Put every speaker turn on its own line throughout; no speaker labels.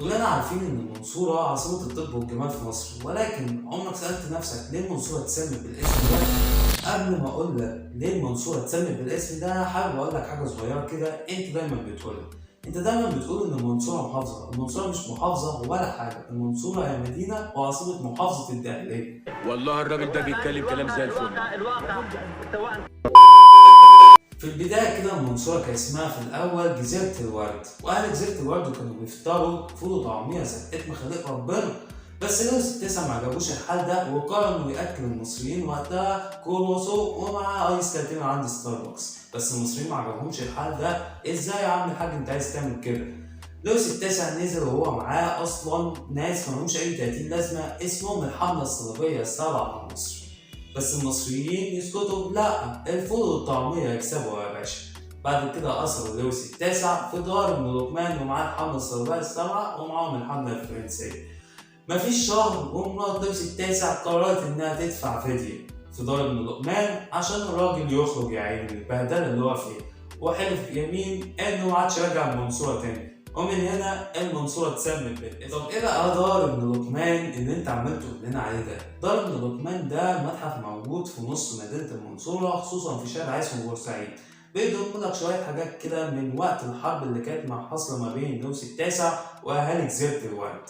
كلنا عارفين إن المنصورة عاصمة الطب والجمال في مصر، ولكن عمرك سألت نفسك ليه المنصورة اتسمت بالاسم ده؟ قبل ما أقول لك ليه المنصورة اتسمت بالاسم ده، حابب أقول لك حاجة صغيرة كده. أنت دايما بتقولها، أنت دايما بتقول إن المنصورة محافظة. المنصورة مش محافظة ولا حاجة، المنصورة هي مدينة وعاصمة محافظة الدقهلية.
والله الراجل ده بيتكلم كلام زي الفل.
في البداية كده المنصورة كان اسمها في الأول جزيرة الورد، وأهل جزيرة الورد كانوا بيفطروا فول وطعمية زقت مخلوق ربنا. بس لويس التاسع ما عجبوش الحال ده، وقرر إنه يأكل المصريين وقتها كروسو ومعاه آيس كاتين عند ستاربكس. بس المصريين ما عجبهمش الحال ده، إزاي يا عم الحاج أنت عايز تعمل كده؟ لويس التاسع نزل وهو معاه أصلا ناس مالهمش أي 30 لازمة، اسمهم الحملة الصليبية السابعة على مصر. بس المصريين يسكتوا؟ لا، الفول والطعمية يكسبوا يا باشا. بعد كده أسروا لويس التاسع في دار ابن لقمان ومعاه الحملة الصليبية السبعة ومعاهم الحملة الفرنسية. مفيش شهر ومرات لويس التاسع قررت إنها تدفع فدية في دار ابن لقمان عشان الراجل يخرج يا عيني من البهدلة اللي هو فيها، وحلف يمين إنه معادش راجع المنصورة تاني. ومن هنا المنصورة اتسمت بالاسم. طب ايه بقى دار ابن لقمان اللي انت عمال تقول لنا عليه ده؟ دار ابن لقمان ده متحف موجود في نص مدينة المنصورة، خصوصا في شارع اسمه بورسعيد. بيضم لك شوية حاجات كده من وقت الحرب اللي كانت حاصلة ما بين لويس التاسع وأهالي جزيرة الورد.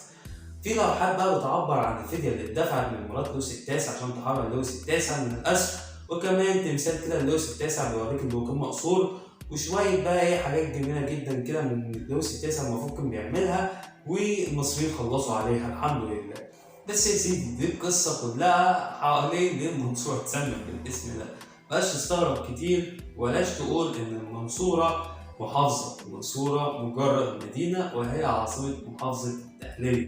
في لوحات بقى بتعبر عن الفدية اللي اتدفعت من مرات لويس التاسع عشان تحرر لويس التاسع من الأسر، وكمان تمثال كده لويس التاسع بيوريك إنه كان مقصور، وشوية بقى ايه حاجات جميلة جدا كده من لويس التاسع المفروض كان بيعملها، والمصريين خلصوا عليها الحمد لله. بس يا سيدي دي القصة كلها حوالين ليه المنصورة اتسمت بالاسم ده. مبقاش تستغرب كتير ولاش تقول إن المنصورة محافظة، المنصورة مجرد مدينة وهي عاصمة محافظة الدقهلية.